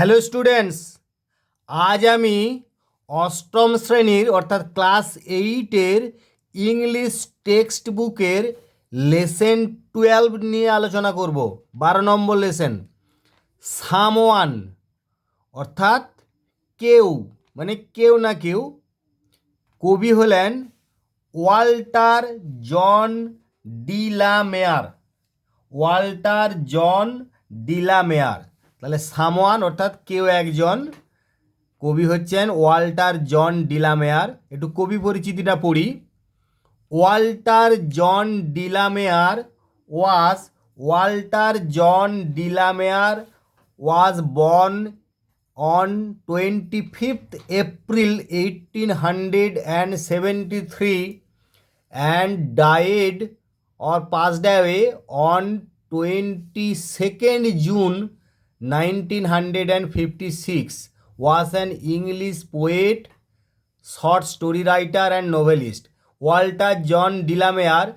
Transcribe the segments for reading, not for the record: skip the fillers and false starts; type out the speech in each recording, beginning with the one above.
Hello students, আজ আমি অষ্টম শ্রেণীর অর্থাৎ ক্লাস 8-এর ইংলিশ টেক্সট বুকের লেসন 12 নিয়ে আলোচনা করব। 12 নম্বর লেসন, সামওয়ান অর্থাৎ কেউ, মানে কেউ না কেউ। কবি হলেন ওয়াল্টার জন ডিলামেয়ার। Walter John ডিলামেয়ার। তাহলে সামওয়ান অর্থাৎ কেউ একজন, কবি হচ্ছেন ওয়াল্টার জন ডিলামেয়ার। একটু কবি পরিচিতিটা পড়ি। Walter John de la Mare was born on 25th April 1873 and died or passed away on 22nd June 1956. Was an English poet, short story writer and novelist. Walter John de la Mare,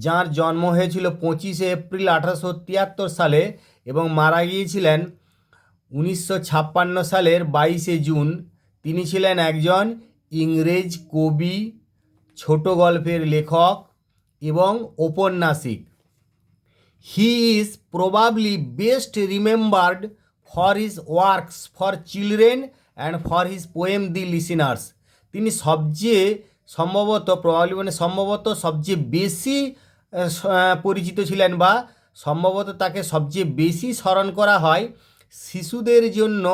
যাঁর জন্ম হয়েছিল 25শে এপ্রিল 1873 সালে এবং মারা গিয়েছিলেন 1956 সালের 22শে জুন। তিনি ছিলেন একজন ইংরেজ কবি, ছোট গল্পের লেখক এবং ঔপন্যাসিক। He is probably best remembered for his works for children and for his poem The Listeners. তিনি সবচেয়ে সম্ভবত সবচেয়ে বেশি পরিচিত ছিলেন, বা সম্ভবত তাকে সবচেয়ে বেশি স্মরণ করা হয় শিশুদের জন্য,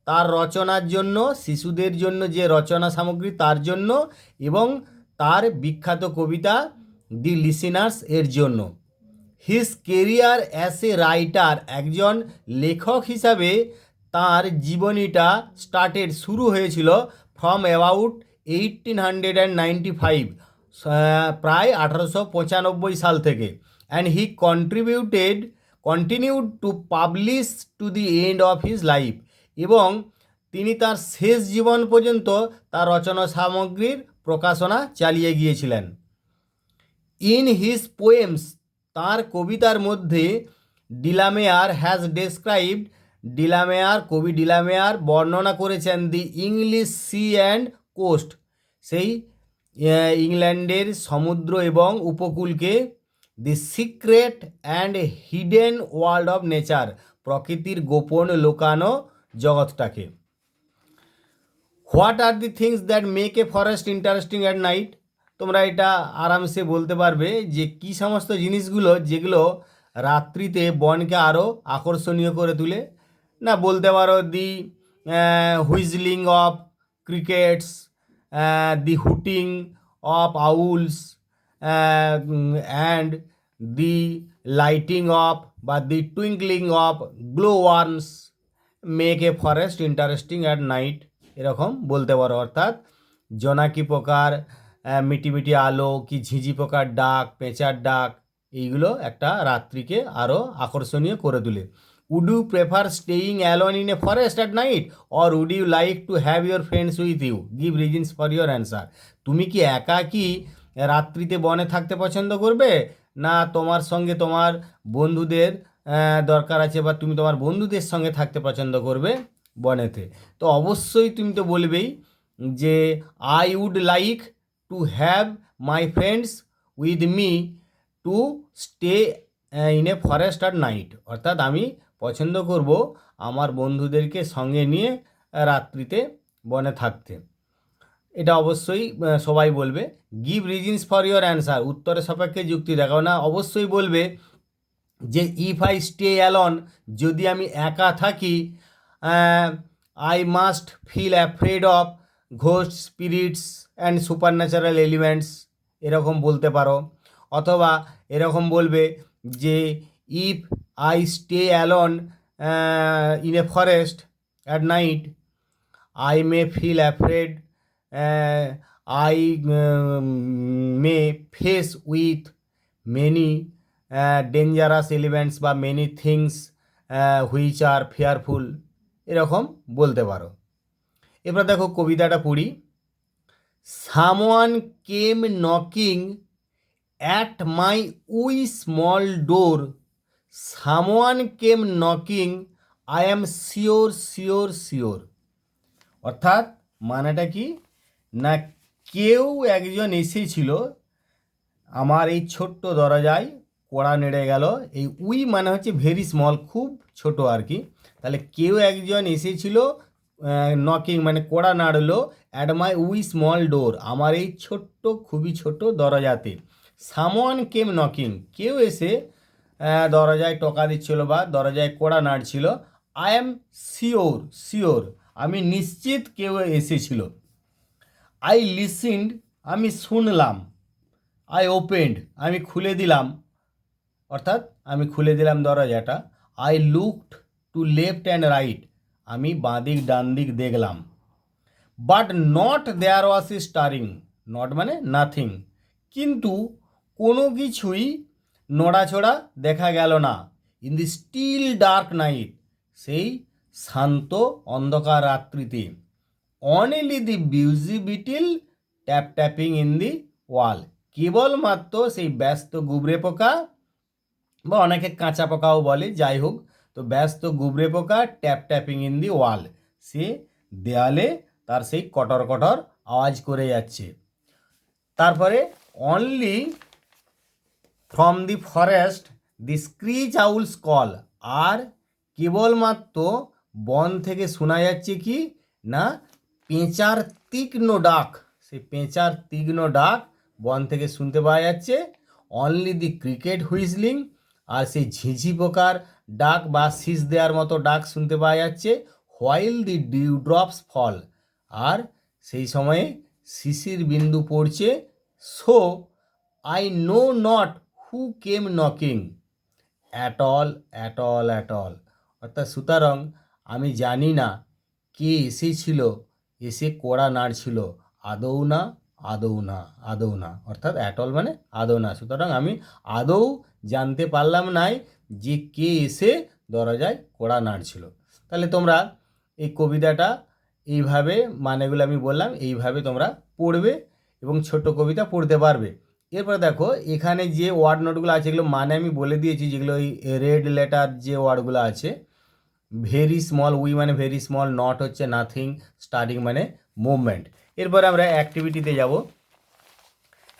তার রচনার জন্য, শিশুদের জন্য যে রচনা সামগ্রী তার জন্য, এবং তার বিখ্যাত কবিতা দি লিসেনার্স এর জন্য। His career as a writer, একজন লেখক হিসাবে তার জীবনীটা শুরু হয়েছিল ফ্রম অ্যাবাউট 1895, প্রায় 1895 সাল থেকে। And he continued to publish to the end of his life, এবং তিনি তার শেষ জীবন পর্যন্ত তার রচনা সামগ্রীর প্রকাশনা চালিয়ে গিয়েছিলেন। ইন হিজ পোয়েমস, তাঁর কবিতার মধ্যে ডিলামেয়ার হ্যাজ ডেসক্রাইবড, কবি ডিলামেয়ার বর্ণনা করেছেন the English sea and coast, সেই ইংল্যান্ডের সমুদ্র এবং উপকূলকে, the secret and hidden world of nature, প্রকৃতির গোপন লোকানো জগৎটাকে। What are the things that make a forest interesting at night, তোমরা এটা আরামসে বলতে পারবে যে কী সমস্ত জিনিসগুলো যেগুলো রাত্রিতে বনকে আরও আকর্ষণীয় করে তোলে। না, বলতে পারো the whistling of crickets, the hooting of owls, and the lighting of বা the twinkling of glow worms make a forest interesting at night, এরকম বলতে পারো। অর্থাৎ জোনাকি পোকার মিটিমিটি আলো, কি ঝিঝি পোকার ডাক, পেঁচার ডাক, এইগুলো একটা রাত্রিকে আরও আকর্ষণীয় করে তোলে। Would you prefer staying alone in a forest at night or would you like to have your friends with you? Give reasons for your answer. তুমি কি একাকী রাত্রিতে বনে থাকতে পছন্দ করবে, না তোমার সঙ্গে তোমার বন্ধুদের দরকার আছে, বা তুমি তোমার বন্ধুদের সঙ্গে থাকতে পছন্দ করবে বনেতে? তো অবশ্যই তুমি তো বলবেই যে I would like to have my friends with me to stay in a forest at night, অর্থাৎ আমি পছন্দ করব আমার বন্ধুদেরকে সঙ্গে নিয়ে রাত্রিতে বনে থাকতে। এটা অবশ্যই সবাই বলবে। Give reasons for your answer, উত্তরের সাপেক্ষে যুক্তি দেখাও। না, অবশ্যই বলবে যে ইফ আই স্টে অ্যালন, যদি আমি একা থাকি, I must feel afraid of ghost, spirits and supernatural elements, এরকম বলতে পারো। অথবা এরকম বলবে যে if I stay alone in a forest at night I may feel afraid, I may face with many dangerous elements বা many things which are fearful, এরকম বলতে পারো। এবার দেখো কবিতাটা পড়ি। Someone came knocking at my wee small door, someone came knocking I am sure sure sure. অর্থাৎ মানেটা কি না কেউ একজন এসেছিল আমার এই ছোট্ট দরজায় কড়া নেড়ে গেল। এই উই মানে হচ্ছে ভেরি স্মল, খুব ছোট আর কি। তাহলে কেউ একজন এসেছিল নকিং মানে কড়া নাড়লো অ্যাট মাই উই স্মল ডোর, আমার এই ছোট্ট খুবই ছোট দরজাতে। সামওয়ান কেম নকিং, কেউ এসে দরজায় টোকা দিচ্ছিল বা দরজায় কড়া নাড়ছিল। আই অ্যাম শিওর শিওর, আমি নিশ্চিত কেউ এসেছিল। আই লিসেন্ড, আমি শুনলাম। আই ওপেন্ড, আমি খুলে দিলাম, অর্থাৎ আমি খুলে দিলাম দরজাটা। I looked to left and right, আমি বাঁদিক ডান দিক দেখলাম। But not there was a stirring, not মানে নাথিং, কিন্তু কোনো কিছুই নড়াচড়া দেখা গেল না। In the still dark night, সেই শান্ত অন্ধকার রাত্রিতে। Only the busy beetle tap tapping in the wall, কেবলমাত্র সেই ব্যস্ত গুবরে পোকা বা অনেকে কাঁচা পোকাও বলে, যাই হোক, তো ব্যস্ত গুবরে পোকা tap tapping in the wall, সে দেয়ালে তার সেই কটর কটর আওয়াজ করে যাচ্ছে। তারপরে only from the forest the screech owl's call, আর কেবলমাত্র বন থেকে শোনা যাচ্ছে কি না পেঁচার তীক্ষ্ণ ডাক, সেই পেঁচার তীক্ষ্ণ ডাক বন থেকে শুনতে পাওয়া যাচ্ছে। অনলি দি ক্রিকেট হুইসলিং, আর সেই ঝিঝি পোকার ডাক বা শীষ দেওয়ার মতো ডাক শুনতে পাওয়া যাচ্ছে। হোয়াইল দি ডিউ ড্রপস ফল, আর সেই সময়ে শিশির বিন্দু পড়ছে। So I know not who came knocking at all at all at all, অর্থাৎ সুতরাং আমি জানি না কে এসেছিল এসে কড়া নাড়ছিল, আদৌ না আদৌ না আদৌ না, অর্থাৎ অ্যাট অল মানে আদৌ না। সুতরাং আমি আদৌ জানতে পারলাম নাই যে কে এসে দরজায় কড়া নাড়ছিল। তাহলে তোমরা এই কবিতাটা এইভাবে, মানেগুলো আমি বললাম এইভাবে তোমরা পড়বে এবং ছোট কবিতা পড়তে পারবে। এরপরে দেখো এখানে যে ওয়ার্ড নোটগুলো আছে এগুলো মানে আমি বলে দিয়েছি, যেগুলো ওই রেড লেটার যে ওয়ার্ডগুলো আছে। ভেরি স্মল, উই মানে ভেরি স্মল, নট হচ্ছে নাথিং, স্টার্টিং মানে মুভমেন্ট। এরপরে আমরা অ্যাক্টিভিটিতে যাব।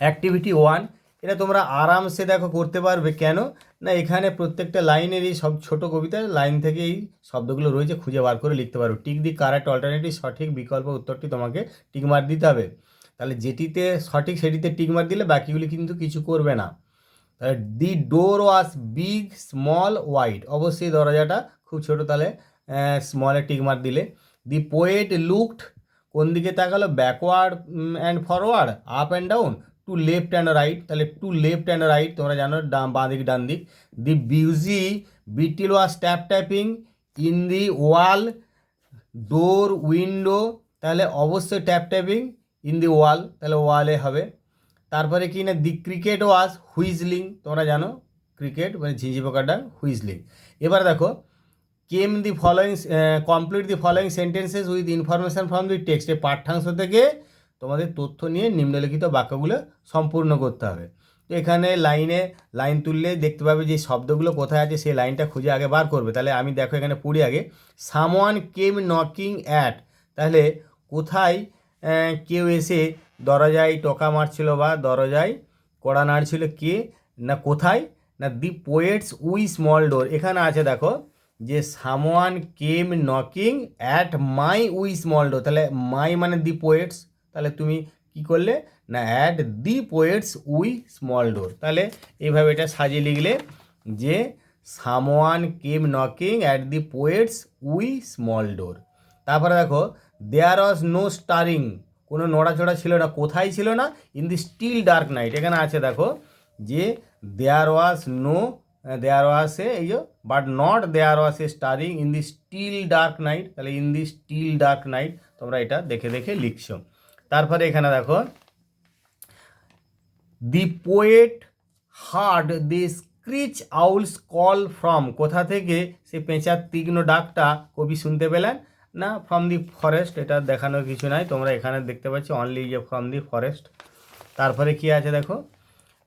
অ্যাক্টিভিটি 1, এটা তোমরা আরামসে দেখো করতে পারবে। কেন না এখানে প্রত্যেকটা লাইনেরই সব ছোট কবিতার লাইন থেকে এই শব্দগুলো রয়েছে, খুঁজে বার করে লিখতে পারো। টিক দি কারেক্ট অল্টারনেটিভ, সঠিক বিকল্প উত্তরটি তোমাকে টিক মার্ক দিতে হবে। তাহলে যেটিতে সঠিক সেটিতে টিক মার্ক দিলে বাকিগুলি কিন্তু কিছু করবে না। তাহলে দি ডোর ওয়াজ বিগ স্মল ওয়াইড, অবশ্যই দরজাটা খুব ছোটো, তাহলে স্মলে টিক মার্ক দিলে। দি পোয়েট লুকড, কোন দিকে তাকালো, backward and forward, up and down, to left and right, তাহলে টু লেফট অ্যান্ড রাইট তোমরা জানো বাঁ দিক ডান দিক। The busy beetle was tap tapping in the wall door window, তাহলে অবশ্যই tap tapping in the wall, তাহলে ওয়ালে হবে। তারপরে কি না দি ক্রিকেট ওয়াজ হুইজলিং, তোমরা জানো ক্রিকেট মানে ঝিঝি পোকাটা হুইজলিং। এবার দেখো came the following, complete the following sentences with information from the text, এই পাঠ্যাংশ থেকে তোমাদের তথ্য নিয়ে নিম্নলিখিত বাক্যগুলো সম্পূর্ণ করতে হবে। তো এখানে লাইন তুললে দেখতে পাবে যে শব্দগুলো কোথায় আছে, সেই লাইনটা খুঁজে আগে বার করবে। তাহলে আমি দেখো এখানে পড়ি আগে। সামওয়ান কেম নকিং অ্যাট, তাহলে কোথায় কেউ এসে দরজায় টোকা মারছিল বা দরজায় কড়া নাড়ছিল, কে না কোথায় না the poet's wee small door, এখানে আছে দেখো যে someone came knocking at my wee small door, তাহলে মাই মানে দি পোয়েটস, তাহলে তুমি কি করলে না at the poet's wee small door, তাহলে এইভাবে এটা সাজিয়ে লিখলে যে someone came knocking at the poet's wee small door. তারপরে দেখো দেয়ার ওয়াজ নো স্টারিং, কোনো নড়াচড়া ছিল না, কোথায় ছিল না, in the still dark night, এখানে আছে দেখো যে দেয়ার was no, there was a এই যে but not there was a stirring in the still dark night, তাহলে in the still dark night তোমরা এটা দেখে দেখে লিখছো। তারপরে এখানে দেখো the poet heard the screech owl's call from, কোথা থেকে সে পেঁচার তীক্ষ্ণ ডাকটা কবি শুনতে পেলেন না, ফ্রম দি ফরেস্ট, এটা দেখানোর কিছু নাই, তোমরা এখানে দেখতে পাচ্ছ অনলি যে ফ্রম দি ফরেস্ট। তারপরে কি আছে দেখো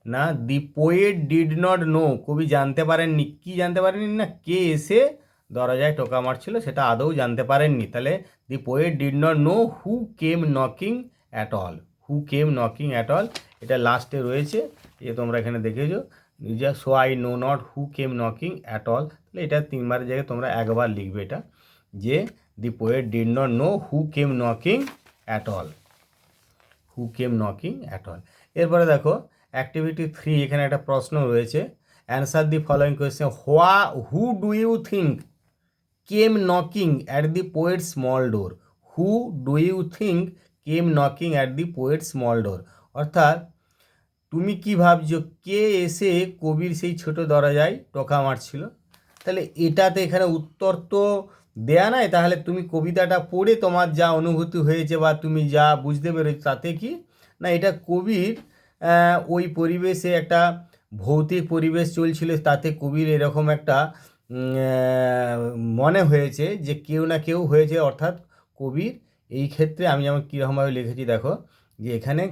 না দি পোয়েট ডিড নট নো, কবি জানতে পারেননি, কি জানতে পারেননি না কে এসে দরজায় টোকা মারছিল সেটা আদৌ জানতে পারেননি। তাহলে the poet did not know who came knocking at all, who came knocking at all, এটা লাস্টে রয়েছে, যে তোমরা এখানে দেখেছো যে so I know not who came knocking at all. তাহলে এটা 3বারের জায়গায় তোমরা একবার লিখবে এটা, যে the poet did not know who came knocking at all, who came knocking at all. এরপরে দেখো অ্যাক্টিভিটি 3, এখানে একটা প্রশ্ন রয়েছে, answer the following question, who do you think came knocking at the poet small door, who do you think came knocking at the poet small door, অর্থাৎ তুমি কি ভাবছো কে এসে কবির সেই ছোট দরজায় টোকা মারছিল। তাহলে এটাতে এখানে উত্তর তো দেয়া নাই, তাহলে তুমি কবিতাটা পড়ে তোমার যা অনুভূতি হয়েছে বা তুমি যা বুঝতে পেরেছো তাতে কি না, এটা কবির ওই পরিবেশে একটা ভৌতিক পরিবেশ চলছিল, তাতে কবির এরকম একটা মনে হয়েছে যে কেউ না কেউ হয়েছে, অর্থাৎ কবির এই ক্ষেত্রে আমি যেমন কীরকমভাবে লিখেছি দেখো, যে এখানে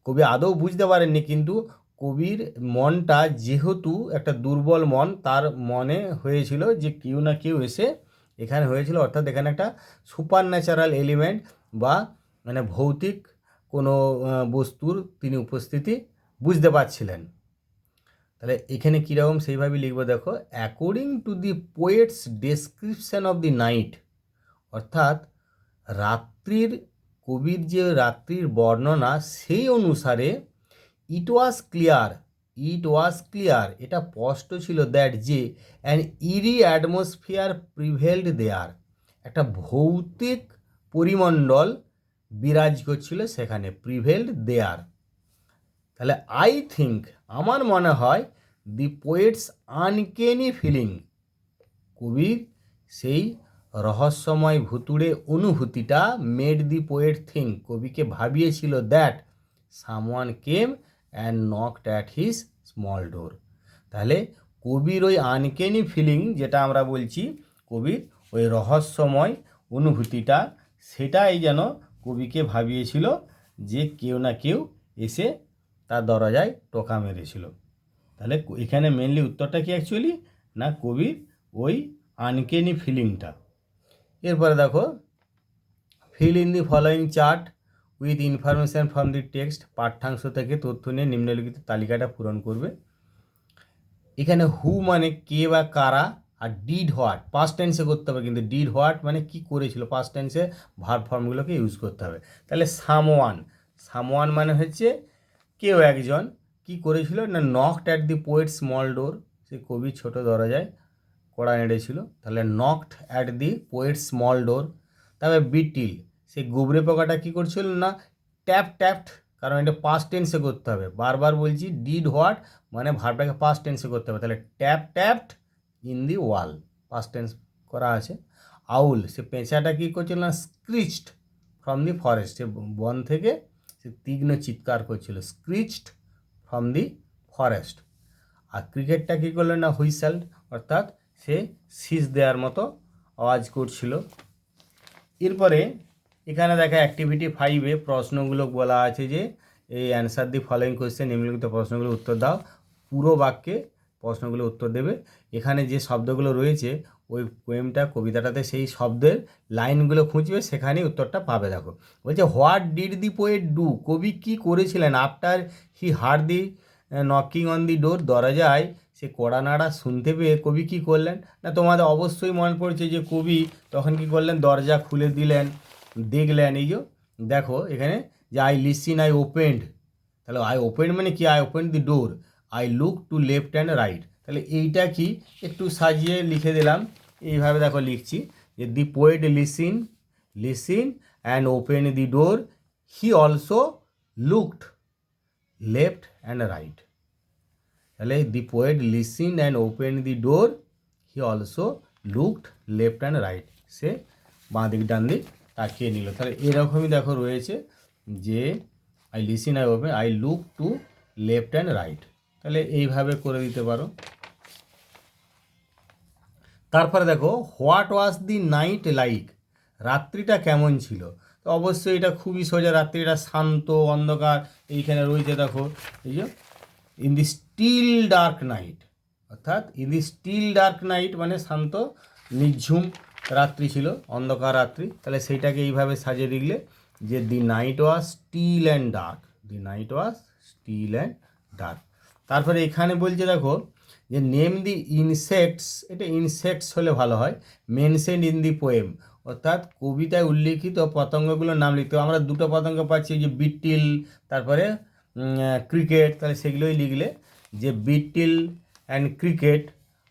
কবি আদৌ বুঝতে পারেননি, কিন্তু কবির মনটা যেহেতু একটা দুর্বল মন, তার মনে হয়েছিল যে কেউ না কেউ এসে এখানে হয়েছিল, অর্থাৎ এখানে একটা সুপার ন্যাচারাল এলিমেন্ট বা মানে ভৌতিক কোনো বস্তুর তিনি উপস্থিতি বুঝতে পারছিলেন। তাহলে এখানে কীরকম সেইভাবে লিখবো দেখো, according to the poet's description of the night, অর্থাৎ রাত্রির কবির যে রাত্রির বর্ণনা সেই অনুসারে ইট ওয়াজ ক্লিয়ার, এটা স্পষ্ট ছিল দ্যাট যে অ্যান ইরি অ্যাটমসফিয়ার প্রিভেলড দেয়ার, একটা ভৌতিক পরিমণ্ডল বিরাজ করছিল সেখানে, প্রিভেলড দেয়ার। তাহলে আই থিঙ্ক, আমার মনে হয়, দি পোয়েটস আনকেনি ফিলিং, কবির সেই রহস্যময় ভুতুড়ে অনুভূতিটা মেড দি পোয়েট থিঙ্ক, কবিকে ভাবিয়েছিল that someone came and knocked at his small door. তাহলে কবির ওই আনকেনি ফিলিং যেটা আমরা বলছি, কবির ওই রহস্যময় অনুভূতিটা, সেটাই যেন কবিকে ভাবিয়েছিল যে কেউ না কেউ এসে তার দরজায় টোকা মেরেছিল। তাহলে এখানে মেনলি উত্তরটা কি অ্যাকচুয়ালি না, কবির ওই আনকেনি ফিলিংটা। এরপরে দেখো, fill in the following chart with information from the text, পাঠ্যাংশ থেকে তথ্য নিয়ে নিম্নলিখিত তালিকাটা পূরণ করবে। এখানে হু মানে কে বা কারা, আর ডিড হোয়াট পাস্ট টেন্সে করতে হবে, কিন্তু ডিড হোয়াট মানে কি করেছিল, পাস্ট টেন্সে ভার্ব ফর্মগুলোকে ইউজ করতে হবে। তাহলে সামওয়ান মানে হচ্ছে কেউ একজন, কি করেছিল না, knocked at the poet small door, সে কবি ছোট দরজায় কড়া নেড়েছিল। তাহলে knocked at the poet small door. তবে বিটিল, সে গুবরে পোকাটা কী করছিল না, ট্যাপড, কারণ এটা পাস্ট টেন্সে করতে হবে, বারবার বলছি ডিড হোয়াট মানে ভার্বটাকে পাস্ট টেন্সে করতে হবে, তাহলে tapped in the wall, past tense করা আছে। আউল, সে পেঁচাটা কী করছিল না, স্ক্রিচড ফ্রম দি ফরেস্ট, সে বন থেকে সে তীক্ষ্ণ চিৎকার করছিল, স্ক্রিচড ফ্রম দি ফরেস্ট। আর ক্রিকেটটা কী করলো না, হুইসেলড, অর্থাৎ সে শীষ দেওয়ার মতো আওয়াজ করছিল। এরপরে এখানে দেখা অ্যাক্টিভিটি 5-এ প্রশ্নগুলো বলা আছে যে এই অ্যান্সার দি ফলোয়িং কোয়েশ্চেন, নিম্নলিখিত প্রশ্নগুলো উত্তর দাও, পুরো বাক্যে প্রশ্নগুলো উত্তর দেবে। এখানে যে শব্দগুলো রয়েছে ওই পোয়েমটা কবিতাটাতে সেই শব্দের লাইনগুলো খুঁজবে, সেখানেই উত্তরটা পাবে। দেখো বলছে, what did the poet do, কবি কী করেছিলেন, after he heard the knocking on the door, দরজায় সে কড়া নাড়া শুনতে পেয়ে কবি কী করলেন না, তোমাদের অবশ্যই মনে পড়ছে যে কবি তখন কী করলেন, দরজা খুলে দিলেন, দেখলেন, এই যে দেখো এখানে যে আই লিসিন, আই ওপেন্ড, তাহলে আই ওপেন্ড মানে কি, I opened the door, I look to left and right. তাহলে এইটা কি একটু সাজিয়ে লিখে দিলাম, এইভাবে দেখো লিখছি যে the poet listen and open the door, he also looked left and right. তাহলে the poet listen and open the door, he also looked left and right, সে বাঁ দিক ডান দিক তাকিয়ে নিল। তাহলে এরকমই দেখো রয়েছে যে I listen, I open, I look to left and right, তাহলে এইভাবে করে দিতে পারো। তারপরে দেখো, what was the night like, রাত্রিটা কেমন ছিল। তো অবশ্যই এটা খুবই সোজা, রাত্রিটা শান্ত অন্ধকার, এইখানে রয়েছে দেখো এই যে in the still dark night, অর্থাৎ in the still dark night মানে শান্ত নিঝুম রাত্রি ছিল, অন্ধকার রাত্রি, তাহলে সেইটাকে এইভাবে সাজিয়ে লিখলে যে দি night was steel and dark, the night was steel and dark. তারপরে এখানে বলছে দেখো যে নেম দি ইনসেক্টস, এটা ইনসেক্টস হলে ভালো হয়, মেনশন ইন দি পোয়েম, অর্থাৎ কবিতায় উল্লিখিত পতঙ্গগুলোর নাম লিখতে হবে। আমরা দুটো পতঙ্গ পাচ্ছি, যে বিট্টিল, তারপরে ক্রিকেট, তাহলে সেগুলোই লিখলে যে beetle and cricket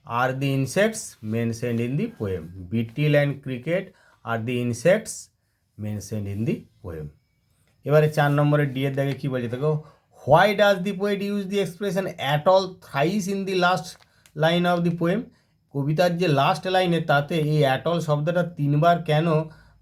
are the insects mentioned in the poem, beetle and cricket are the insects mentioned in the poem. এবারে 4 নম্বরের ডি এর দাগে কী বলছে দেখো, why does the poet use the expression at all thrice in the last line of the poem, কবিতার যে last লাইনে তাতে এই অ্যাট অল শব্দটা 3বার কেন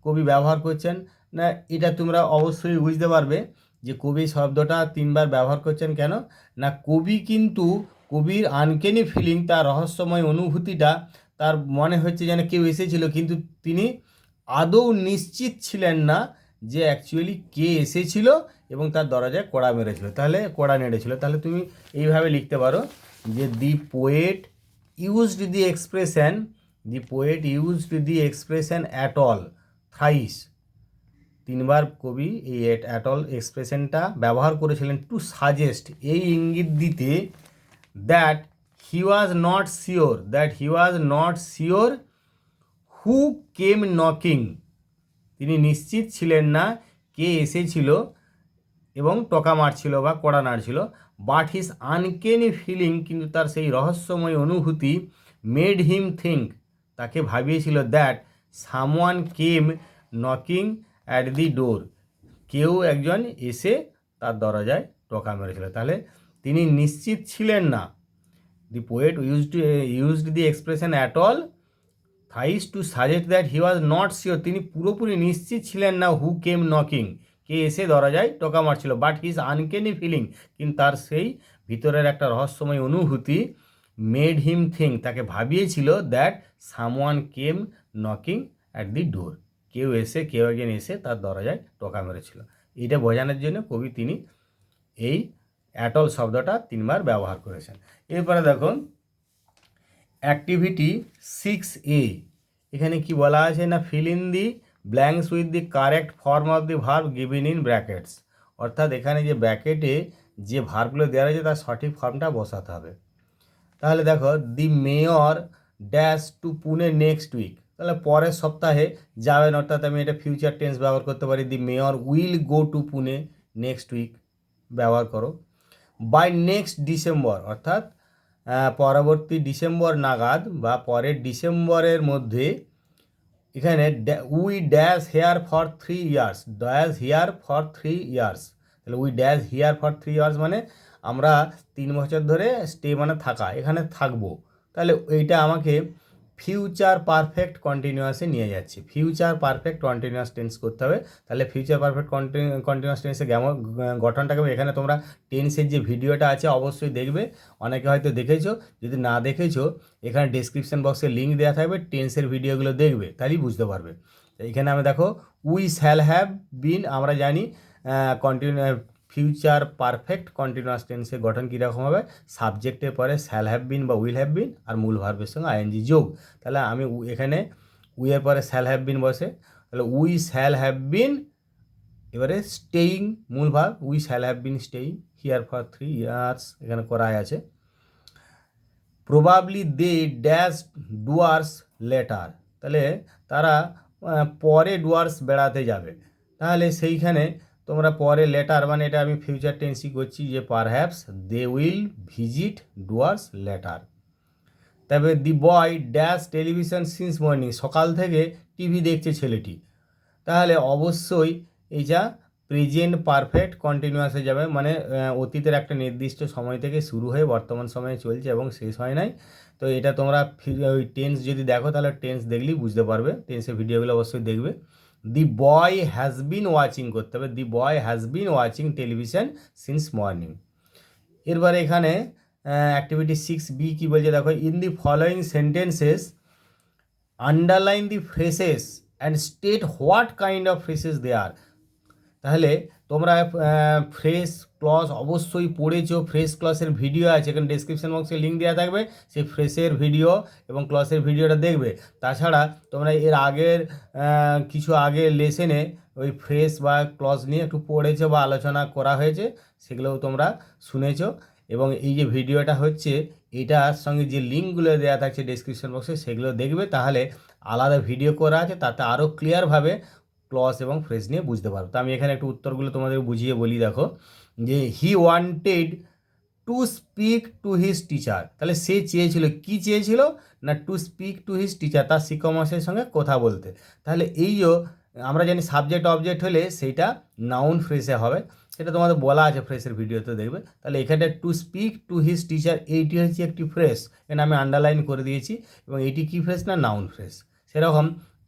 কবি ব্যবহার করছেন, না এটা তোমরা অবশ্যই বুঝতে পারবে যে কবি শব্দটা 3বার ব্যবহার করছেন কেন, না কবি কিন্তু কবির আনকেনি ফিলিং, তার রহস্যময় অনুভূতিটা, তার মনে হচ্ছে যেন কেউ এসেছিল, কিন্তু তিনি আদৌ নিশ্চিত ছিলেন না যে অ্যাকচুয়ালি কে এসেছিল এবং তার দরজায় কড়া মেরেছিল, তাহলে কড়া নেড়েছিল। তাহলে তুমি এইভাবে লিখতে পারো যে the poet used the expression, the poet used the expression at all thrice, 3বার কবি এই অ্যাট অল এক্সপ্রেশনটা ব্যবহার করেছিলেন টু সাজেস্ট, এই ইঙ্গিত দিতে, that he was not sure, that he was not sure who came knocking, তিনি নিশ্চিত ছিলেন না কে এসেছিল এবং টকা মারছিল বা কড়া নাড়ছিল, বাট হিজ আনকেনি ফিলিং, কিন্তু তার সেই রহস্যময় অনুভূতি, মেড হিম থিঙ্ক, তাকে ভাবিয়েছিল, that someone came knocking at the door, কেউ একজন এসে তার দরজায় টোকা মেরেছিল। তাহলে তিনি নিশ্চিত ছিলেন না, দি poet used the expression at all thrice two suggest that he was not sure, তিনি পুরোপুরি নিশ্চিত ছিলেন না হু কেম নকিং, কে এসে দরজায় টোকা মারছিল, বাট হিজ আনকেনি ফিলিং, কিন্তু তার সেই ভিতরের একটা রহস্যময় অনুভূতি, মেড হিম থিঙ্ক, তাকে ভাবিয়েছিল, that someone came knocking at the door, কেউ একজন এসে তার দরজায় টোকা মেরেছিল। এইটা বোঝানোর জন্য কবি তিনি এই অ্যাটল শব্দটা 3বার ব্যবহার করেছেন। এরপরে দেখো অ্যাক্টিভিটি 6A, এখানে কি বলা আছে না, feel in the blanks with the correct form of the verb given in brackets, অর্থাৎ এখানে যে ব্র্যাকেটে যে ভার্বগুলো দেওয়া রয়েছে তার সঠিক ফর্মটা বসাতে হবে। তাহলে দেখো the mayor dash to Pune next week, তাহলে পরের সপ্তাহে যাবেন, অর্থাৎ আমি এটা ফিউচার টেন্স ব্যবহার করতে পারি, the mayor will go to Pune next week ব্যবহার করো। বাই নেক্সট ডিসেম্বর, অর্থাৎ পরবর্তী ডিসেম্বর নাগাদ বা পরের ডিসেম্বরের মধ্যে, এখানে we dash here for 3 years, dash here for 3 years, তাহলে we dash here for 3 years মানে আমরা 3 বছর ধরে স্টে মানে থাকা, এখানে থাকবো, তাহলে এইটা আমাকে ফিউচার পারফেক্ট কন্টিনিউয়াসে নিয়ে যাচ্ছে, ফিউচার পারফেক্ট কন্টিনিউয়াস টেন্স করতে হবে। তাহলে ফিউচার পারফেক্ট কন্টিনিউয়াস টেন্সের গঠনটাকে এখানে তোমরা টেন্সের যে ভিডিওটা আছে অবশ্যই দেখবে, অনেকে হয়তো দেখেছো, যদি না দেখেছো এখানে ডেসক্রিপশন বক্সে লিঙ্ক দেওয়া থাকবে, টেন্সের ভিডিওগুলো দেখবে, তাহলেই বুঝতে পারবে। এখানে আমি দেখো উই শ্যাল হ্যাভ বিন, আমরা জানি ফিউচার পারফেক্ট কন্টিনিউয়াস টেন্সের গঠন কীরকম হবে, সাবজেক্টের পরে শ্যাল হ্যাভ বিন বা উইল হ্যাভ বিন আর মূল ভার্বের সঙ্গে আইএনজি যোগ। তাহলে আমি এখানে উইয়ের পরে শ্যাল হ্যাভ বিন বসে, তাহলে উই শ্যাল হ্যাভ বিন, এবারে স্টেইং মূল verb, we shall have been staying here for 3 years এখানে করাই আছে। Probably they dash doers later, তাহলে তারা পরে ডুয়ার্স বেড়াতে যাবে, তাহলে সেইখানে তোমরা পরে লেটার মানে এটা আমি ফিউচার টেন্সই করছি, যে perhaps they will visit Dooars later. তবে the boy dash television since morning, সকাল থেকে টিভি দেখছে ছেলেটি, তাহলে অবশ্যই এইটা প্রেজেন্ট পারফেক্ট কন্টিনিউয়াসে যাবে, মানে অতীতের একটা নির্দিষ্ট সময় থেকে শুরু হয়ে বর্তমান সময়ে চলছে এবং শেষ হয় নাই। তো এটা তোমরা ওই টেন্স যদি দেখো তাহলে টেন্স দেখলেই বুঝতে পারবে, টেন্সের ভিডিওগুলো অবশ্যই দেখবে। দি বয় হ্যাজ বিন ওয়াচিং করতে হবে, the boy has been watching television since morning. এরপরে এখানে অ্যাক্টিভিটি 6B কী বলছে দেখো, in the following sentences underline the phrases and state what kind of phrases they are, তাহলে তোমরা ফ্রেশ ক্লজ অবশ্যই পড়েছো, ফ্রেশ ক্লসের ভিডিও আছে, এখানে ডেসক্রিপশন বক্সে লিঙ্ক দেওয়া থাকবে, সেই ফ্রেশের ভিডিও এবং ক্লসের ভিডিওটা দেখবে। তাছাড়া তোমরা এর আগের কিছু আগের লেসেনে ওই ফ্রেশ বা ক্লজ নিয়ে একটু পড়েছো বা আলোচনা করা হয়েছে, সেগুলোও তোমরা শুনেছো। এবং এই যে ভিডিওটা হচ্ছে, এটার সঙ্গে যে লিঙ্কগুলো দেওয়া থাকছে ডেসক্রিপশন বক্সে, সেগুলো দেখবে, তাহলে আলাদা ভিডিও করা আছে, তাতে আরও ক্লিয়ারভাবে ক্লজ এবং ফ্রেজ নিয়ে বুঝতে পারো। তো আমি এখানে একটু উত্তরগুলো তোমাদের বুঝিয়ে বলি। দেখো যে he wanted to speak to his teacher, তাহলে সে চেয়েছিল, কি চেয়েছিল না two speak to his teacher, তার শিক্ষক মহাশয়ের সঙ্গে কথা বলতে। তাহলে এই যে আমরা জানি সাবজেক্ট অবজেক্ট হলে সেইটা নাউন ফ্রেজে হবে, সেটা তোমাদের বলা আছে ফ্রেজের ভিডিওতে দেখবে। তাহলে এখানে to speak to his teacher, এইটি হচ্ছে একটি ফ্রেজ, এখানে আমি আন্ডারলাইন করে দিয়েছি, এবং এইটি কী ফ্রেজ না নাউন ফ্রেজ। সেরকম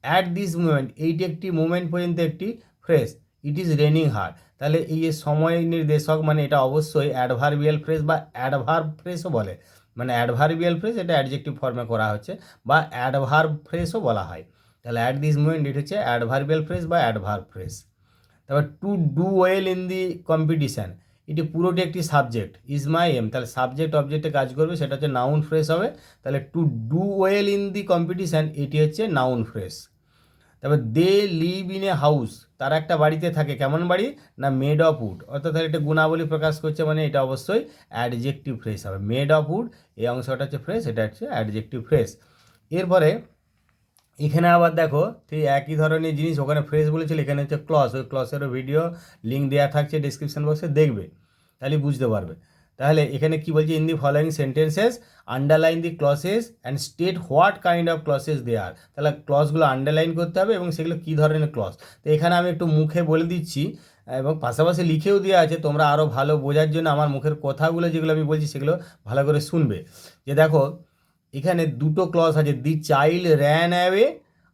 অ্যাট দিস মুমেন্ট, এইটি একটি মুমেন্ট পর্যন্ত একটি phrase. It is raining hard, তাহলে এই যে সময় নির্দেশক, মানে এটা অবশ্যই অ্যাডভার্বিয়াল ফ্রেজ বা অ্যাডভার্ব ফ্রেজও বলে, মানে অ্যাডভার্বিয়াল ফ্রেজ এটা অ্যাডজেক্টিভ ফর্মে করা হচ্ছে, বা অ্যাডভার্ব ফ্রেজও বলা হয়। তাহলে অ্যাট দিস মুমেন্ট এটা হচ্ছে অ্যাডভার্বিয়াল ফ্রেজ বা অ্যাডভার্ব ফ্রেজ। তারপর to do well in the competition, এটি পুরোটি একটি সাবজেক্ট, ইজ মাই এম, তাহলে সাবজেক্ট অবজেক্টে কাজ করবে, সেটা হচ্ছে নাউন ফ্রেজ হবে। তাহলে to do well in the competition, এটি হচ্ছে নাউন ফ্রেজ। তারপর they live in a house, তারা একটা বাড়িতে থাকে, কেমন বাড়ি না মেড অফ উড, অর্থাৎ একটা গুণাবলী প্রকাশ করছে, মানে এটা অবশ্যই অ্যাডজেক্টিভ ফ্রেজ হবে। মেড অফ উড এই অংশটা হচ্ছে ফ্রেজ, এটা হচ্ছে অ্যাডজেক্টিভ ফ্রেজ। এরপরে এখানে আবার দেখো ঠিক একই ধরনের জিনিস, ওখানে ফ্রেজ বলেছিল, এখানে হচ্ছে ক্লজ, ওই ক্লসেরও ভিডিও লিঙ্ক দেওয়া থাকছে ডিসক্রিপশন বক্সে, দেখবে, তাহলে বুঝতে পারবে। তাহলে এখানে কি বলছে, in the following sentences underline the clauses and state what kind of clauses they are, তাহলে ক্লসগুলো আন্ডারলাইন করতে হবে এবং সেগুলো কী ধরনের ক্লস। তো এখানে আমি একটু মুখে বলে দিচ্ছি এবং পাশাপাশি লিখেও দেওয়া আছে, তোমরা আরও ভালো বোঝার জন্য আমার মুখের কথাগুলো যেগুলো আমি বলছি সেগুলো ভালো করে শুনবে। যে দেখো এখানে দুটো ক্লজ আছে, দি চাইল্ড র্যান অ্যাওয়ে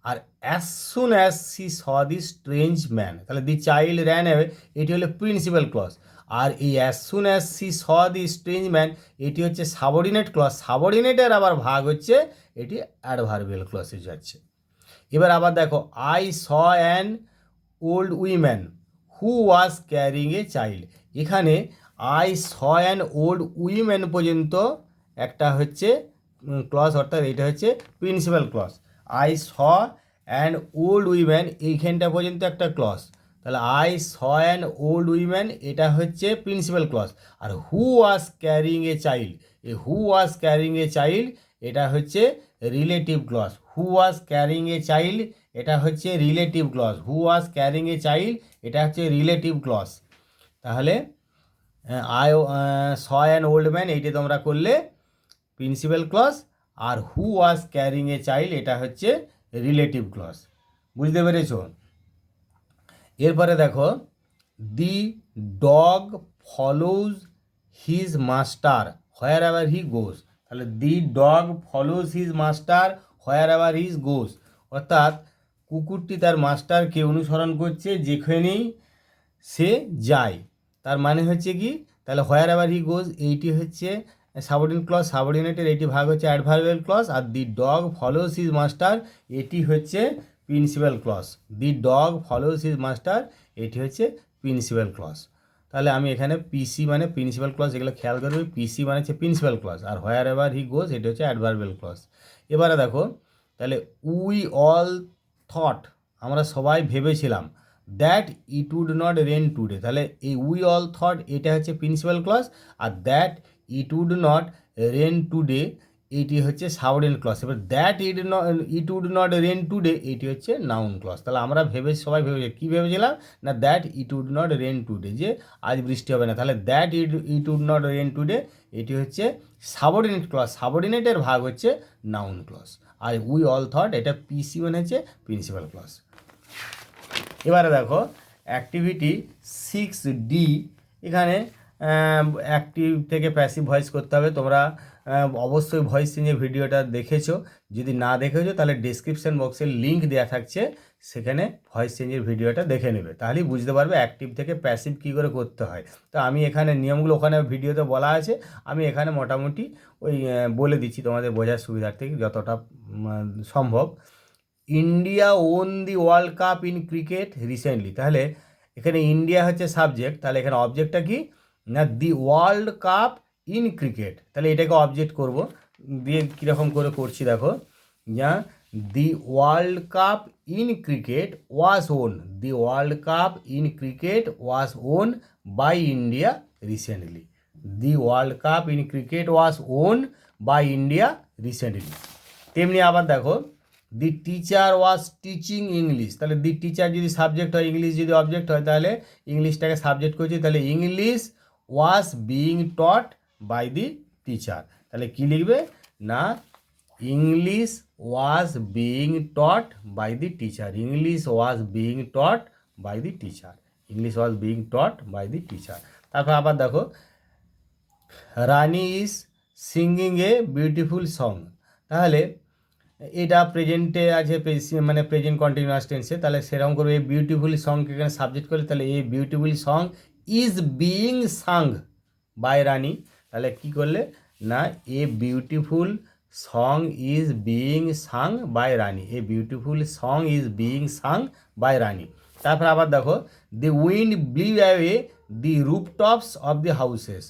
আর as soon as she saw the strange man, তাহলে দি চাইল্ড র্যান অ্যাওয়ে এটি হলো প্রিন্সিপাল ক্লজ, আর এই as soon as she saw the strange man এটি হচ্ছে সাবঅর্ডিনেট ক্লজ। সাবঅর্ডিনেটের আবার ভাগ হচ্ছে, এটি অ্যাডভার্বিয়াল ক্লজে যাচ্ছে। এবার আবার দেখো I saw an old woman who was carrying a child, এখানে I saw an old woman পর্যন্ত একটা হচ্ছে ক্লজ, অর্থাৎ এটা হচ্ছে principal clause. I saw an old woman এইখানটা পর্যন্ত একটা ক্লজ, তাহলে I saw an old woman এটা হচ্ছে প্রিন্সিপাল ক্লজ। আর who was carrying a child, এই who was carrying a child এটা হচ্ছে relative clause. Who was carrying a child এটা হচ্ছে relative clause, who was carrying a child এটা হচ্ছে রিলেটিভ ক্লজ। তাহলে I saw an old man এইটা তোমরা করলে প্রিন্সিপাল ক্লজ, আর who was carrying a child এটা হচ্ছে রিলেটিভ ক্লজ। বুঝতে পেরেছ? এরপরে দেখো the dog follows his master wherever he goes, তাহলে the dog follows his master wherever his goes, অর্থাৎ কুকুরটি তার মাস্টারকে অনুসরণ করছে যেখানেই সে যায়। তার মানে হচ্ছে কি, তাহলে হোয়ার এভার হি গোজ এইটি হচ্ছে সাবঅর্ডিনেট ক্লজ, সাবঅর্ডিনেটের এইটি ভাগ হচ্ছে অ্যাডভার্বিয়াল ক্লজ, আর the dog follows his master এটি হচ্ছে principal clause. The dog follows his master এটি হচ্ছে প্রিন্সিপাল ক্লজ। তাহলে আমি এখানে পিসি মানে প্রিন্সিপাল ক্লজ, এগুলো খেয়াল করবে, পিসি মানে হচ্ছে প্রিন্সিপাল ক্লজ, আর হোয়ার এভার হি গোজ এটা হচ্ছে অ্যাডভার্বিয়াল ক্লজ। এবারে দেখো তাহলে উই অল থট, আমরা সবাই ভেবেছিলাম, that it would not rain today, তাহলে এই উই অল থট এটা হচ্ছে প্রিন্সিপাল ক্লজ, আর that it would not rain today এটি হচ্ছে সাবঅর্ডিনেট ক্লজ। এবার that it would not rain today এটি হচ্ছে নাউন ক্লজ। তাহলে আমরা সবাই ভেবেছি, কী ভেবেছিলাম না that it would not rain today, যে আজ বৃষ্টি হবে না, তাহলে that it would not rain today এটি হচ্ছে সাবঅর্ডিনেট ক্লজ, সাবঅর্ডিনেটের ভাগ হচ্ছে নাউন ক্লজ। আর উই অল থট এটা পিসি মানে হচ্ছে প্রিন্সিপাল ক্লজ। এবারে দেখো অ্যাক্টিভিটি 6D, এখানে অ্যাক্টিভ থেকে প্যাসিভ ভয়েস করতে হবে। তোমরা অবশ্যই ভয়েস চেঞ্জের ভিডিওটা দেখেছো, যদি না দেখেছো তাহলে ডেসক্রিপশন বক্সের লিঙ্ক দেওয়া থাকছে, সেখানে ভয়েস চেঞ্জের ভিডিওটা দেখে নেবে, তাহলেই বুঝতে পারবে অ্যাক্টিভ থেকে প্যাসিভ কী করে করতে হয়। তো আমি এখানে নিয়মগুলো ওখানে ভিডিওতে বলা আছে, আমি এখানে মোটামুটি ওই বলে দিচ্ছি তোমাদের বোঝার সুবিধার্থে যতটা সম্ভব। India on the world cup in cricket recently, তাহলে এখানে ইন্ডিয়া হচ্ছে সাবজেক্ট, তাহলে এখানে অবজেক্টটা কি না দি ওয়ার্ল্ড কাপ ইন ক্রিকেট, তাহলে এটাকে অবজেক্ট করব, দিয়ে কীরকম করে করছি দেখো, যা the world cup in cricket was won, the world cup in cricket was won by India recently, the world cup in cricket was won by India recently. তেমনি আবার দেখো the teacher was teaching English, তাহলে the teacher যদি subject হয়, English যদি object হয়, তাহলে ইংলিশটাকে সাবজেক্ট করছি, তাহলে English was being taught by the teacher, তাহলে কী লিখবে না English was being taught by the teacher, English was being taught by the teacher, English was being taught by the teacher. তারপর আবার দেখো Rani is singing a beautiful song, তাহলে এটা প্রেজেন্টে আছে, মানে প্রেজেন্ট কন্টিনিউয়াস টেন্সে, তাহলে সেরকম করবে এই বিউটিফুল সংকে এখানে সাবজেক্ট করলে, তাহলে এই beautiful song is being sung by Rani, তাহলে কী করলে না a beautiful song is being sung by Rani, a beautiful song is being sung by Rani. তারপর আবার দেখো the wind blew away the rooftops of the houses,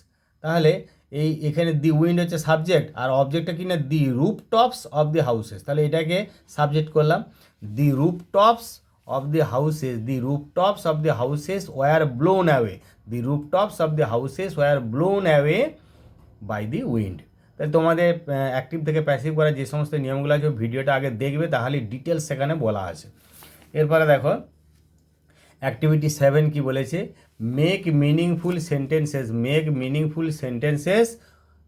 তাহলে এই এখানে দি উইন্ড হচ্ছে সাবজেক্ট, আর অবজেক্টটা কি না দি রুফটপস অফ দি হাউসেস, তাহলে এটাকে সাবজেক্ট করলাম, the rooftops of the houses, the rooftops of the houses were blown away, the rooftops of the houses were blown away by the wind. তাহলে তোমাদের active থেকে passive করার যে সমস্ত নিয়মগুলো আছে ভিডিওটা আগে দেখবে, তাহলে ডিটেলস সেখানে বলা আছে। এরপরে দেখো অ্যাক্টিভিটি 7 কি বলেছে, make meaningful sentences, make meaningful sentences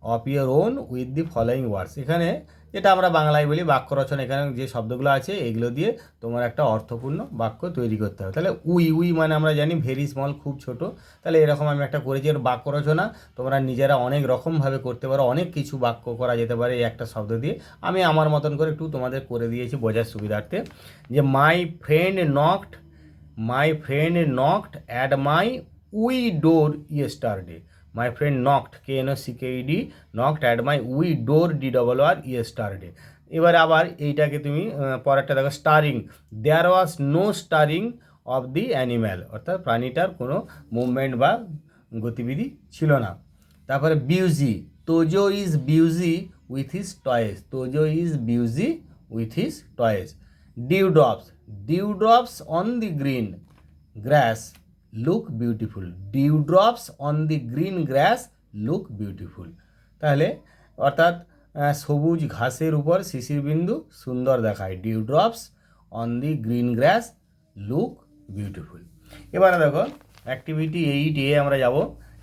of your own with the following words, এখানে যেটা আমরা বাংলায় বলি বাক্য রচনা, এখানে যে শব্দগুলো আছে এগুলো দিয়ে তোমার একটা অর্থপূর্ণ বাক্য তৈরি করতে হবে। তাহলে উই মানে আমরা জানি ভেরি স্মল, খুব ছোট, তাহলে এরকম আমি একটা করেছি। এর বাক্য রচনা তোমরা নিজেরা অনেক রকমভাবে করতে পারো, অনেক কিছু বাক্য করা যেতে পারে এই একটা শব্দ দিয়ে, আমি আমার মতন করে একটু তোমাদের করে দিয়েছি বোঝার সুবিধার্থে। যে my friend knocked, my friend knocked at my wee door yesterday, my friend knocked KNOCKED knocked at my wee door DOOR yesterday. এবার আবার এইটাকে তুমি পরেরটা দেখো stirring, there was no stirring of the animal, অর্থাৎ প্রাণীটার কোনো মুভমেন্ট বা গতিবিধি ছিল না। তারপরে busy, Tojo is busy with his toys, Tojo is busy with his toys. Dewdrops, dewdrops on the green grass look beautiful, ডিউড্রপস on the green grass look beautiful, তাহলে অর্থাৎ সবুজ ঘাসের উপর শিশির বিন্দু সুন্দর দেখায়, dewdrops on the green grass look beautiful. এবারে দেখো অ্যাক্টিভিটি 8A আমরা যাব,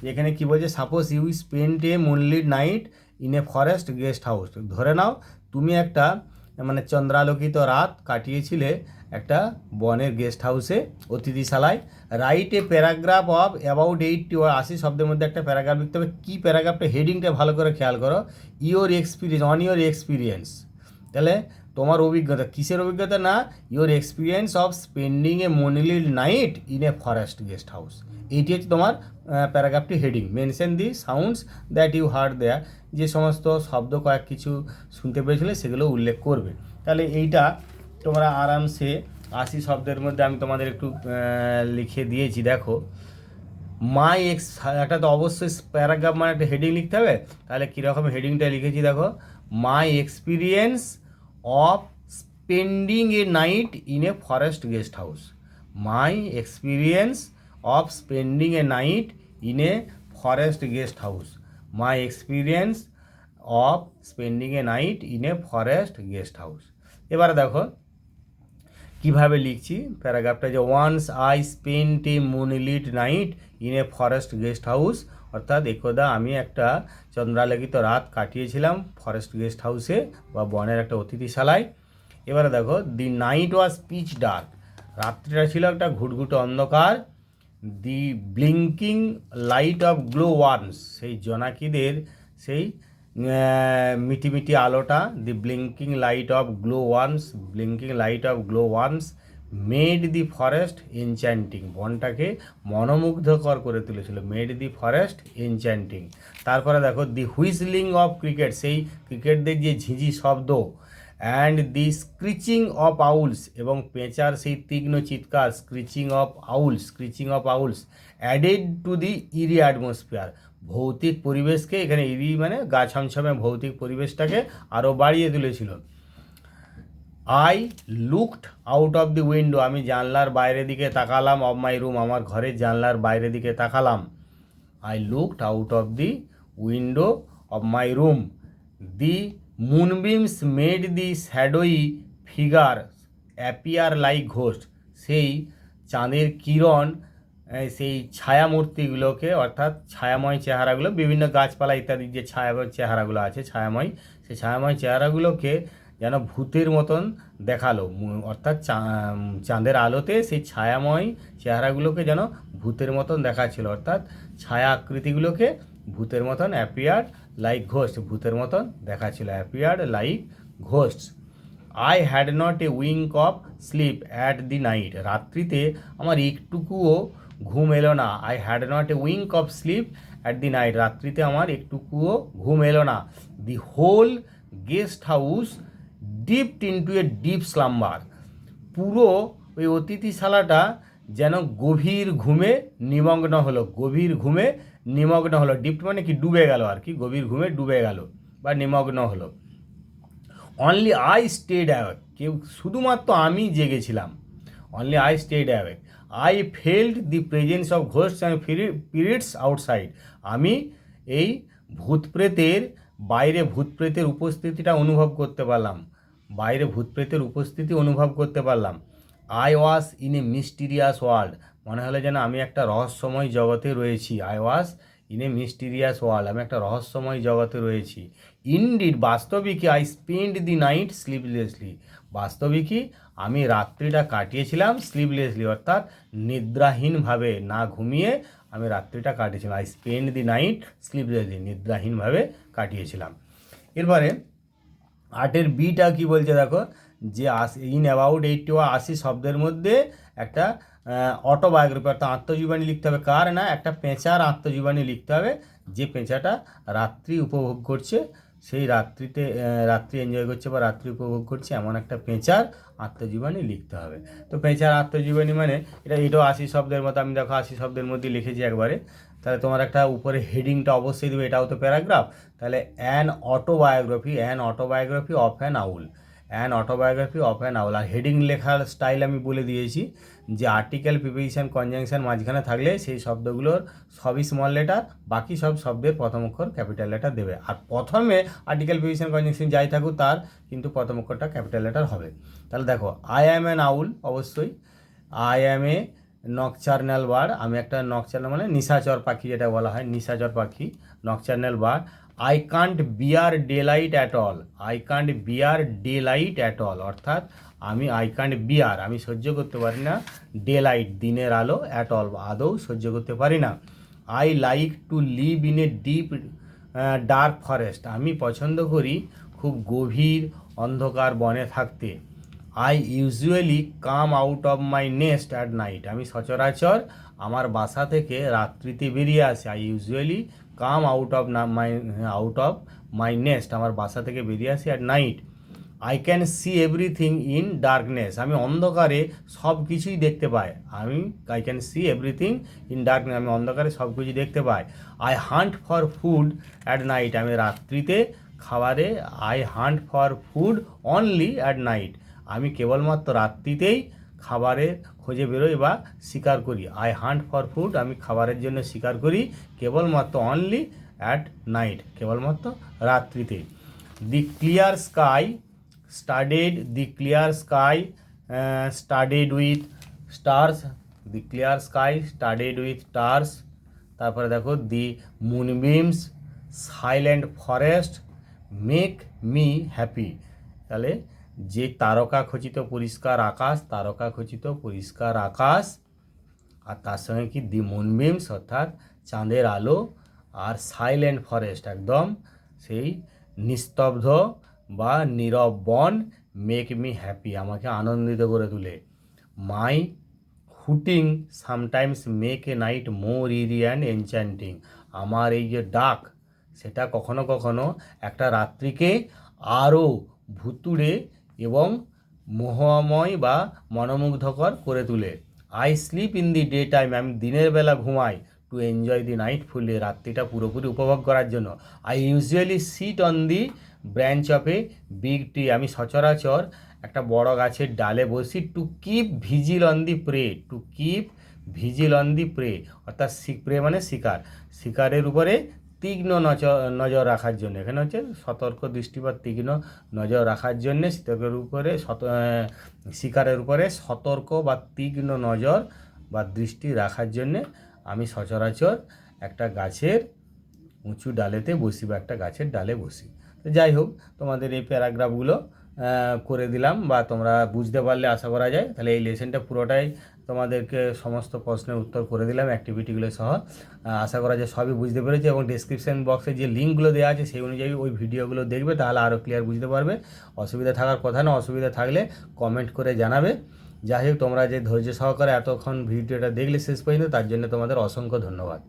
যেখানে কী বলছে, suppose you spend a moonlit night in a forest guest house, ধরে নাও তুমি একটা মানে চন্দ্রালোকিত রাত কাটিয়েছিলে একটা বনের গেস্ট হাউসে, অতিথিশালায়। Write a paragraph of about 80 শব্দের মধ্যে একটা প্যারাগ্রাফ লিখতে হবে। কী প্যারাগ্রাফটা, হেডিংটা ভালো করে খেয়াল করো, your experience, on your experience, তাহলে তোমার অভিজ্ঞতা, কিসের অভিজ্ঞতা না your experience of spending a moonlit night in a forest guest house, এইটি হচ্ছে তোমার প্যারাগ্রাফটি heading. Mention the sounds that you heard there, যে সমস্ত শব্দ কয়েক কিছু শুনতে পেয়েছিলে সেগুলো উল্লেখ করবে। তাহলে এইটা তোমরা আরামসে 80 শব্দের মধ্যে আমি তোমাদের একটু লিখে দিয়েছি। দেখো মাই একটা তো অবশ্যই প্যারাগ্রাফ মানে একটা হেডিং লিখতে হবে, তাহলে কীরকম হেডিংটা লিখেছি দেখো, my experience of spending a night in a forest guest house, my experience of spending a night in a forest guest house, my experience of spending a night in a forest guest house. এবারে দেখো কীভাবে লিখছি প্যারাগ্রাফটা, যে once I spent a moonlit night in a forest guest house, অর্থাৎ একদা আমি একটা চন্দ্রালোকিত রাত কাটিয়েছিলাম ফরেস্ট গেস্ট হাউসে বা বনের একটা অতিথিশালায়। এবারে দেখো the night was pitch dark, রাত্রিটা ছিল একটা ঘুটঘুটে অন্ধকার। The blinking light of glow worms, সেই জোনাকিদের সেই মিটিমিটি আলোটা, the blinking light of glow worms, blinking light of glow worms made the forest enchanting, বনটাকে মনোমুগ্ধকর করে তুলেছিল, মেড দি ফরেস্ট এনচ্যান্টিং। তারপরে দেখো দি হুইসলিং অফ ক্রিকেট, সেই ক্রিকেটদের যে ঝিঝি শব্দ, and the screeching of owls, এবং পেঁচার সেই তীক্ষ্ণ চিৎকার, screeching of owls added to the eerie atmosphere, ভৌতিক পরিবেশকে, এখানে ইরি মানে গা ছমছমে ভৌতিক পরিবেশটাকে আরও বাড়িয়ে তুলেছিল। I looked out of the window, আমি জানলার বাইরের দিকে তাকালাম, অফ মাই রুম, আমার ঘরের জানলার বাইরের দিকে তাকালাম। I looked out of the window of my room. The moonbeams made the shadowy figure appear like ghost, সেই চাঁদের কিরণ সেই ছায়ামূর্তিগুলোকে, অর্থাৎ ছায়াময় চেহারাগুলো, বিভিন্ন গাছপালা ইত্যাদি যে চেহারাগুলো আছে ছায়াময়, সেই ছায়াময় চেহারাগুলোকে যেন ভূতের মতন দেখালো, অর্থাৎ চাঁদের আলোতে সেই ছায়াময় চেহারাগুলোকে যেন ভূতের মতন দেখাচ্ছিল, অর্থাৎ ছায়া আকৃতিগুলোকে ভূতের মতন, অ্যাপিয়ার্ড লাইক ঘোস্ট, ভূতের মতন দেখাচ্ছিল, appeared like ghost. I had not a wink of sleep at the night, রাত্রিতে আমার একটুকুও ঘুম এলো না। I had not a wink of sleep at the night, রাত্রিতে আমার একটুকুও ঘুম এলো না। The whole guest house dipped into a deep slumber, পুরো ওই অতিথিশালাটা যেন গভীর ঘুমে নিমগ্ন হলো, গভীর ঘুমে নিমগ্ন হলো। ডিপড মানে কি ডুবে গেল আর কি, গভীর ঘুমে ডুবে গেল বা নিমগ্ন হলো। অনলি আই স্টেড অ্যাওয়েক, কেউ শুধুমাত্র আমি জেগেছিলাম। Only I stayed awake. I felt the presence of ghosts and spirits outside, আমি এই ভূতপ্রেতের বাইরে ভূতপ্রেতের উপস্থিতিটা অনুভব করতে পারলাম, বাইরে ভূতপ্রেতের উপস্থিতি অনুভব করতে পারলাম। I was in a mysterious world, মনে হলো যেন আমি একটা রহস্যময় জগতে রয়েছি। I was in a mysterious world, আমি একটা রহস্যময় জগতে রয়েছি। ইনডিড, বাস্তবিকই, I spend the night sleeplessly, বাস্তবিকই আমি রাত্রিটা কাটিয়েছিলাম স্লিপলেসলি, অর্থাৎ নিদ্রাহীনভাবে, না ঘুমিয়ে আমি রাত্রিটা কাটিয়েছিলাম। আই স্পেন্ড দি নাইট স্লিপলেসলি, নিদ্রাহীনভাবে কাটিয়েছিলাম। এরপরে 8-এর বিটা কি বলছে দেখো, যে ইন অ্যাবাউট 80 বা 80 শব্দের মধ্যে একটা অটোবায়োগ্রাফি অর্থাৎ আত্মজীবনী লিখতে হবে। কার না, একটা পেঁচার আত্মজীবনী লিখতে হবে, যে পেঁচাটা রাত্রি উপভোগ করছে, সেই রাত্রি এনজয় করছে বা রাত্রি উপভোগ করছে, এমন একটা পেঁচার আত্মজীবনী লিখতে হবে। তো পেঁচার আত্মজীবনী মানে এটাও 80 শব্দের মতো, আমি দেখো 80 শব্দের মধ্যে লিখেছি একবারে। তাহলে তোমার একটা উপরে হেডিংটা অবশ্যই দেবে, এটাও তো প্যারাগ্রাফ। তাহলে an autobiography of an owl, an autobiography of an owl. আর হেডিং লেখার স্টাইল আমি বলে দিয়েছি, যে আর্টিকেল, প্রিপোজিশন, কনজাংশন মাঝখানে থাকলে সেই শব্দগুলোর সবই স্মল লেটার, বাকি সব শব্দের প্রথম অক্ষর ক্যাপিটাল লেটার দেবে। আর প্রথমে আর্টিকেল, প্রিপোজিশন, কনজাংশন যাই থাকুক তার কিন্তু প্রথম অক্ষরটা ক্যাপিটাল লেটার হবে। তাহলে দেখো, আই অ্যাম অ্যান আউল, অবশ্যই I am A nocturnal bird, আমি একটা নকচার্নাল মানে নিশাচর পাখি, যেটা বলা হয় নিশাচর পাখি, nocturnal bird. I can't bear daylight at all, I can't bear daylight at all, অর্থাৎ আই কান্ট বিয়ার, আমি সহ্য করতে পারি না, ডে লাইট, দিনের আলো, অ্যাট অল, আদৌ সহ্য করতে পারি না। I like to live in a deep dark forest, আমি পছন্দ করি খুব গভীর অন্ধকার বনে থাকতে। I usually come out of my nest at night, আমি সচরাচর আমার বাসা থেকে রাত্রিতে বেরিয়ে আসি। I usually come out of my nest, আমার বাসা থেকে বেরিয়ে আসি at night. I can see everything in darkness, আমি অন্ধকারে সব কিছুই দেখতে পাই। I can see everything in darkness, আমি অন্ধকারে সব কিছু দেখতে পাই। I hunt for food at night, আমি রাত্রিতে খাবারে, I hunt for food only at night, আমি কেবলমাত্র রাত্রিতেই খাবারের খোঁজে বেরোই বা শিকার করি। আই হান্ট ফর ফুড, আমি খাবারের জন্য শিকার করি কেবলমাত্র অনলি অ্যাট নাইট, কেবলমাত্র রাত্রিতে। The clear sky studded, the clear sky studded with stars, the clear sky studded with stars. তারপরে দেখো, the moonbeams silent forest make me happy, তাহলে যে তারকা খচিত পরিষ্কার আকাশ, তারকা খচিত পরিষ্কার আকাশ, আর তার সঙ্গে কি দি মুনবিমস অর্থাৎ চাঁদের আলো, আর সাইলেন্ট ফরেস্ট একদম সেই নিস্তব্ধ বা নীরব বন, মেক মি হ্যাপি, আমাকে আনন্দিত করে তোলে। মাই hooting sometimes make a night মোর ইরি অ্যান্ড এনচ্যান্টিং, আমার এই যে ডাক, সেটা কখনো কখনো একটা রাত্রিকে আরও ভুতুড়ে এবং মোহময় বা মনোমুগ্ধকর করে তোলে। I sleep in the daytime, আমি দিনের বেলা ঘুমাই, to enjoy the night fully, রাত্রিটা পুরোপুরি উপভোগ করার জন্য। I usually sit on the branch of a big tree, আমি সচরাচর একটা বড় গাছের ডালে বসি, to keep vigil on the prey, to keep vigil on the prey, অর্থাৎ প্রে মানে শিকার, শিকারের উপরে তীক্ষ্ণ নজর রাখার জন্য। এখানে হচ্ছে সতর্ক দৃষ্টি বা তীক্ষ্ণ নজর রাখার জন্য, শিকারের উপরে সতর্ক বা তীক্ষ্ণ নজর বা দৃষ্টি রাখার জন্যে আমি সচরাচর একটা গাছের উঁচু ডালেতে বসি বা একটা গাছের ডালে বসি। তো যাই হোক, তোমাদের এই প্যারাগ্রাফগুলো করে দিলাম বা তোমরা বুঝতে পারলে আশা করা যায়। তাহলে এই লেসনটা পুরোটাই তোমাদেরকে সমস্ত প্রশ্নের উত্তর করে দিলাম অ্যাক্টিভিটিগুলো সহ। আশা করা যায় সবই বুঝতে পেরেছে, এবং ডেসক্রিপশন বক্সে যে লিঙ্কগুলো দেওয়া আছে সেই অনুযায়ী ওই ভিডিওগুলো দেখবে, তাহলে আরও ক্লিয়ার বুঝতে পারবে। অসুবিধা থাকার কথা না, অসুবিধা থাকলে কমেন্ট করে জানাবে। যাই হোক, তোমরা যে ধৈর্য সহকারে এতক্ষণ ভিডিওটা দেখলে শেষ পর্যন্ত, তার জন্য তোমাদের অসংখ্য ধন্যবাদ।